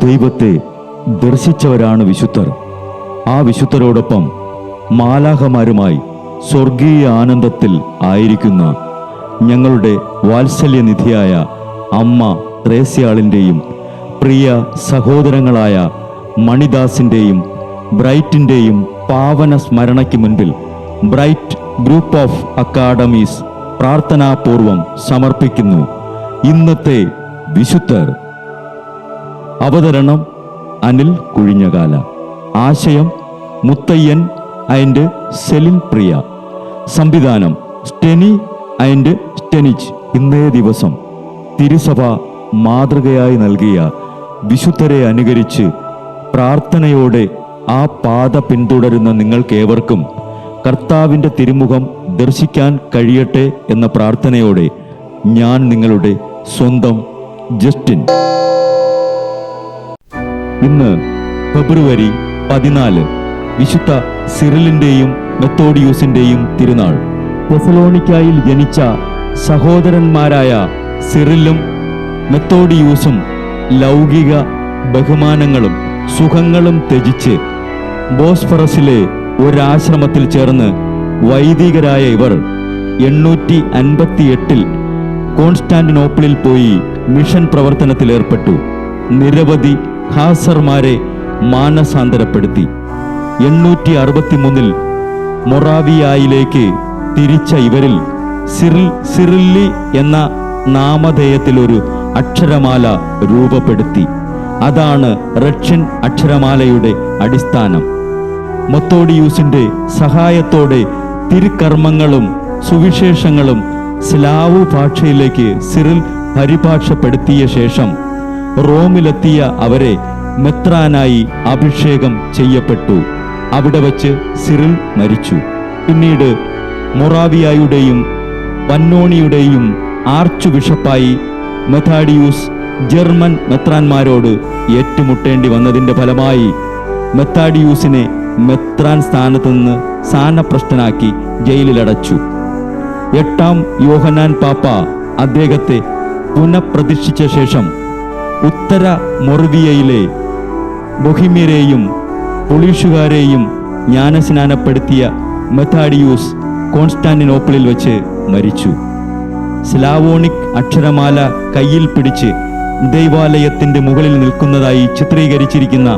ദൈവത്തെ ദർശിച്ചവരാണ് വിശുദ്ധർ. ആ വിശുദ്ധരോടൊപ്പം മാലാഖമാരുമായി സ്വർഗീയ ആനന്ദത്തിൽ ആയിരിക്കുന്ന ഞങ്ങളുടെ വാത്സല്യനിധിയായ അമ്മ ത്രേസ്യാളിൻ്റെയും പ്രിയ സഹോദരങ്ങളായ മണിദാസിൻ്റെയും ബ്രൈറ്റിൻ്റെയും പാവന സ്മരണയ്ക്ക് മുൻപിൽ ബ്രൈറ്റ് ഗ്രൂപ്പ് ഓഫ് അക്കാഡമീസ് പ്രാർത്ഥനാപൂർവം സമർപ്പിക്കുന്നു ഇന്നത്തെ വിശുദ്ധർ. അവതരണം അനിൽ കുഴിഞ്ഞകാല. ആശയം മുത്തയ്യൻ ആൻഡ് സെലിൻ പ്രിയ. സംവിധാനം സ്റ്റെനി ആൻഡ് സ്റ്റെനിച്ച്. ഇന്നേ ദിവസം തിരുസഭ മാതൃകയായി നൽകിയ വിശുദ്ധരെ അനുകരിച്ച് പ്രാർത്ഥനയോടെ ആ പാത പിന്തുടരുന്ന നിങ്ങൾക്കേവർക്കും കർത്താവിൻ്റെ തിരുമുഖം ദർശിക്കാൻ കഴിയട്ടെ എന്ന പ്രാർത്ഥനയോടെ ഞാൻ നിങ്ങളുടെ സ്വന്തം ജസ്റ്റിൻ. ഇന്ന് ഫെബ്രുവരി 14, വിശുദ്ധ സിറിലിൻ്റെയും മെത്തോഡിയൂസിൻ്റെയും തിരുനാൾ. തെസലോനിക്കായിൽ ജനിച്ച സഹോദരന്മാരായ സിറിലും മെത്തോഡിയൂസും ലൗകിക ബഹുമാനങ്ങളും സുഖങ്ങളും ത്യജിച്ച് ബോസ്ഫറസിലെ ഒരാശ്രമത്തിൽ ചേർന്ന് വൈദികരായ ഇവർ 858 കോൺസ്റ്റാന്റിനോപ്പിളിൽ പോയി മിഷൻ പ്രവർത്തനത്തിലേർപ്പെട്ടു. നിരവധി ഖാസർമാരെ മാനസാന്തരപ്പെടുത്തി. 863 മൊറാവിയായിലേക്ക് തിരിച്ച ഇവരിൽ സിറില്ലി എന്ന നാമധേയത്തിൽ ഒരു അക്ഷരമാല രൂപപ്പെടുത്തി. അതാണ് റഷ്യൻ അക്ഷരമാലയുടെ അടിസ്ഥാനം. മെത്തോഡിയൂസിന്റെ സഹായത്തോടെ തിരുക്കർമ്മങ്ങളും സുവിശേഷങ്ങളും സ്ലാവു ഭാഷയിലേക്ക് സിറിൽ പരിഭാഷപ്പെടുത്തിയ ശേഷം റോമിലെത്തിയ അവരെ മെത്രാനായി അഭിഷേകം ചെയ്യപ്പെട്ടു. അവിടെ വച്ച് സിറിൽ മരിച്ചു. പിന്നീട് മൊറാവിയായുടെയും പന്നോണിയുടെയും ആർച്ച് ബിഷപ്പായി മെത്താഡിയൂസ് ജർമ്മൻ മെത്രാന്മാരോട് ഏറ്റുമുട്ടേണ്ടി വന്നതിൻ്റെ ഫലമായി മെത്താഡിയൂസിനെ മെത്രാൻ സ്ഥാനത്ത് നിന്ന് സ്ഥാനഭ്രഷ്ടനാക്കി ജയിലിലടച്ചു. 8-ാം യോഹന്നാൻ പാപ്പ അദ്ദേഹത്തെ പുനഃപ്രതിഷ്ഠിച്ച ശേഷം ഉത്തര മൊറവിയയിലെ ബൊഹിമ്യരെയും പോളിഷുകാരെയും ജ്ഞാനസ്നാനപ്പെടുത്തിയ മെത്താഡിയൂസ് കോൺസ്റ്റാന്റിനോപ്പിളിൽ വെച്ച് മരിച്ചു. സ്ലാവോണിക് അക്ഷരമാല കയ്യിൽ പിടിച്ച് ദൈവാലയത്തിൻ്റെ മുകളിൽ നിൽക്കുന്നതായി ചിത്രീകരിച്ചിരിക്കുന്ന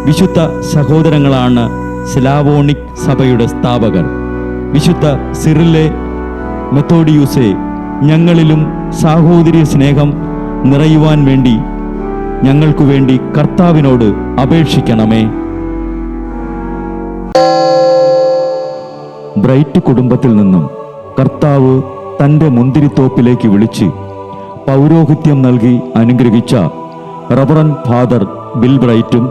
വിശുദ്ധ സഹോദരങ്ങളാണ് സ്ലാവോണിക് സഭയുടെ സ്ഥാപകർ. വിശുദ്ധ സിറിലെ മെത്തോഡിയൂസെ, ഞങ്ങളിലും സാഹോദര്യ സ്നേഹം നിറയുവാൻ വേണ്ടി ഞങ്ങൾക്കു വേണ്ടി കർത്താവിനോട് അപേക്ഷിക്കണമേ. ബ്രൈറ്റ് കുടുംബത്തിൽ നിന്നും കർത്താവ് തൻ്റെ മുന്തിരിത്തോപ്പിലേക്ക് വിളിച്ച് പൗരോഹിത്യം നൽകി അനുഗ്രഹിച്ച റവറൻ ഫാദർ ബിൽ ബ്രൈറ്റും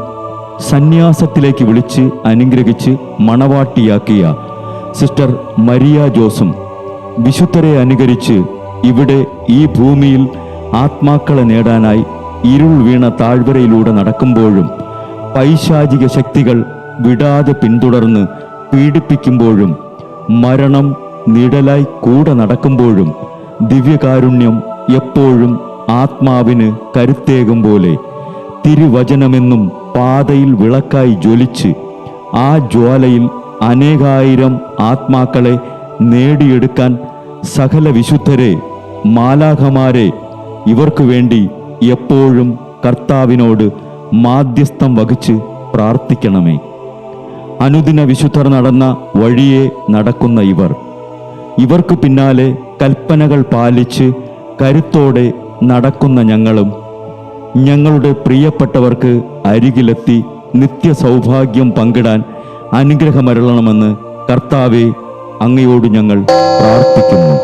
സന്യാസത്തിലേക്ക് വിളിച്ച് അനുഗ്രഹിച്ച് മണവാട്ടിയാക്കിയ സിസ്റ്റർ മരിയ ജോസും വിശുദ്ധരെ അനുകരിച്ച് ഇവിടെ ഈ ഭൂമിയിൽ ആത്മാക്കളെ നേടാനായി ഇരുൾ വീണ താഴ്വരയിലൂടെ നടക്കുമ്പോഴും പൈശാചിക ശക്തികൾ വിടാതെ പിന്തുടർന്ന് പീഡിപ്പിക്കുമ്പോഴും മരണം നിഴലായി കൂടെ നടക്കുമ്പോഴും ദിവ്യകാരുണ്യം എപ്പോഴും ആത്മാവിന് കരുത്തേകും പോലെ തിരുവചനമെന്നും പാതയിൽ വിളക്കായി ജ്വലിച്ച് ആ ജ്വാലയിൽ അനേകായിരം ആത്മാക്കളെ നേടിയെടുക്കാൻ സകല വിശുദ്ധരെ, മാലാഖമാരെ ഇവർക്കു വേണ്ടി എപ്പോഴും കർത്താവിനോട് മാധ്യസ്ഥം വഹിച്ച് പ്രാർത്ഥിക്കണമേ. അനുദിന വിശുദ്ധർ നടന്ന വഴിയെ നടക്കുന്ന ഇവർക്ക് പിന്നാലെ കൽപ്പനകൾ പാലിച്ച് കരുത്തോടെ നടക്കുന്ന ഞങ്ങളും ഞങ്ങളുടെ പ്രിയപ്പെട്ടവർക്ക് അരികിലെത്തി നിത്യസൗഭാഗ്യം പങ്കിടാൻ അനുഗ്രഹമരുളണമെന്ന് കർത്താവേ, അങ്ങയോട് ഞങ്ങൾ പ്രാർത്ഥിക്കുന്നു.